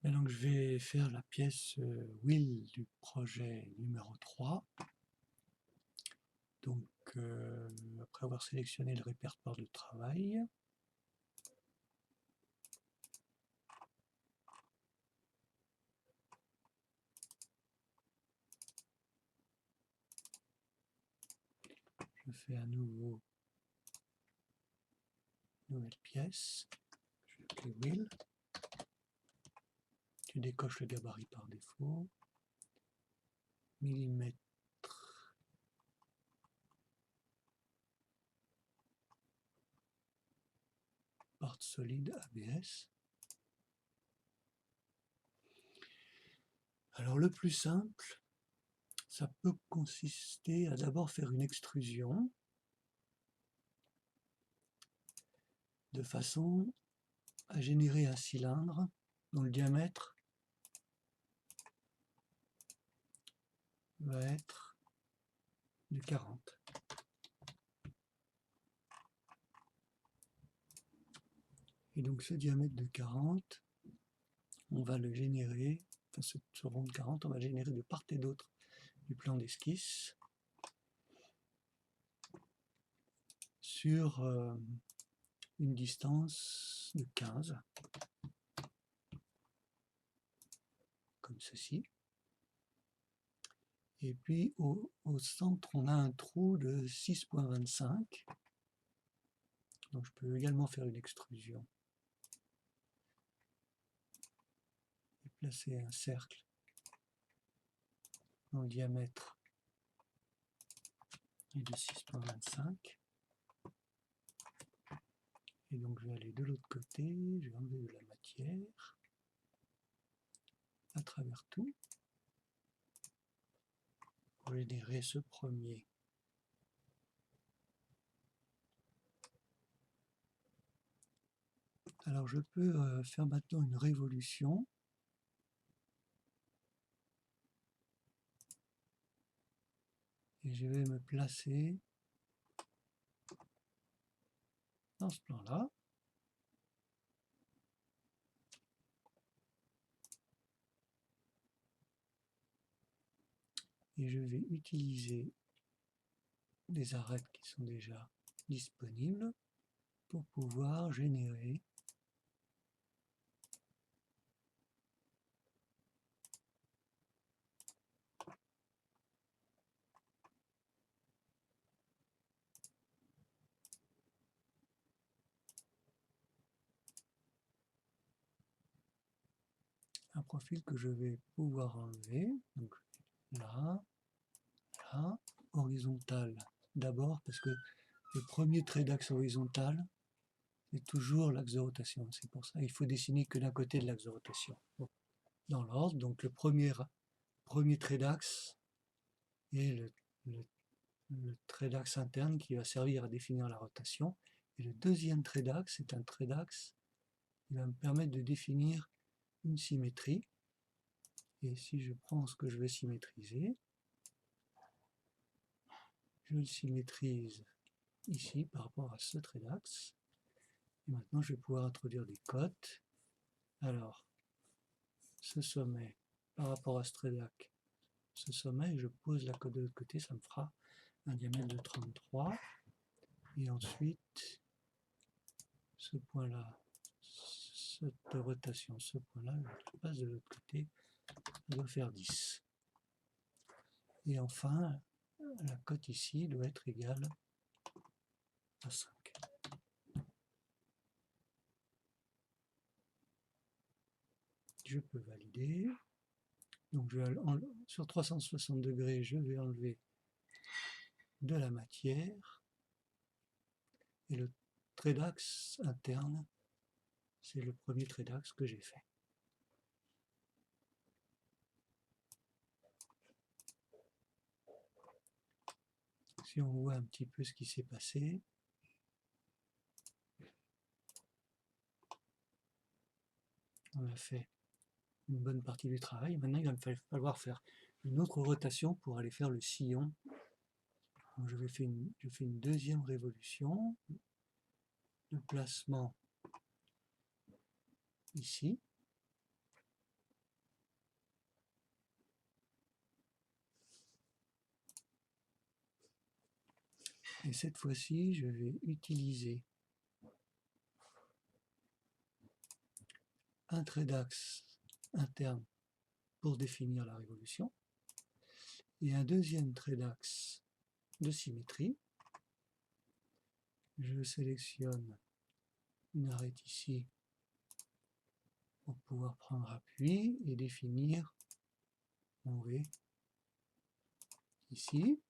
Et donc je vais faire la pièce Will du projet numéro 3. Donc après avoir sélectionné le répertoire de travail, je fais à nouveau nouvelle pièce, je vais appeler Will. Tu décoches le gabarit par défaut, millimètre, part solide ABS. Alors le plus simple, ça peut consister à d'abord faire une extrusion de façon à générer un cylindre dont le diamètre va être de 40. Et donc ce diamètre de 40, on va le générer, enfin ce rond de 40, on va le générer de part et d'autre du plan d'esquisse sur une distance de 15, comme ceci. Et puis au centre, on a un trou de 6,25. Donc je peux également faire une extrusion et placer un cercle dont le diamètre est de 6,25. Et donc je vais aller de l'autre côté, je vais enlever de la matière à travers tout pour générer ce premier. Alors je peux faire maintenant une révolution. Et je vais me placer dans ce plan-là. Et je vais utiliser les arêtes qui sont déjà disponibles pour pouvoir générer un profil que je vais pouvoir enlever. Donc là, là, horizontal d'abord, parce que le premier trait d'axe horizontal, c'est toujours l'axe de rotation. C'est pour ça qu'il faut dessiner que d'un côté de l'axe de rotation. Bon. Dans l'ordre, donc le premier trait d'axe est le trait d'axe interne qui va servir à définir la rotation. Et le deuxième trait d'axe est un trait d'axe qui va me permettre de définir une symétrie. Et si je prends ce que je veux symétriser, je le symétrise ici par rapport à ce trait d'axe. Et maintenant, je vais pouvoir introduire des cotes. Alors, ce sommet par rapport à ce trait d'axe, ce sommet, je pose la cote de l'autre côté, ça me fera un diamètre de 33. Et ensuite, ce point-là, cette rotation, ce point-là, je passe de l'autre côté, ça doit faire 10. Et enfin, la cote ici doit être égale à 5. Je peux valider. Donc sur 360 degrés, je vais enlever de la matière. Et le trait d'axe interne, c'est le premier trait d'axe que j'ai fait. Si on voit un petit peu ce qui s'est passé, on a fait une bonne partie du travail. Maintenant, il va me falloir faire une autre rotation pour aller faire le sillon. Donc, je fais une deuxième révolution. Le placement ici. Et cette fois-ci, je vais utiliser un trait d'axe interne pour définir la révolution et un deuxième trait d'axe de symétrie. Je sélectionne une arête ici pour pouvoir prendre appui et définir mon V ici.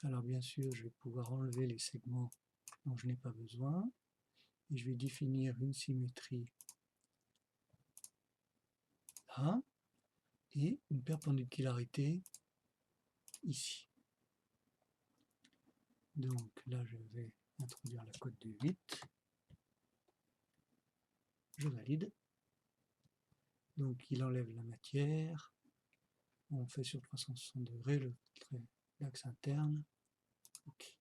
Alors bien sûr, je vais pouvoir enlever les segments dont je n'ai pas besoin et je vais définir une symétrie là et une perpendicularité ici. Donc là, je vais introduire la cote de 8. Je valide. Donc il enlève la matière. On fait sur 360 degrés le trait d'axe interne. OK.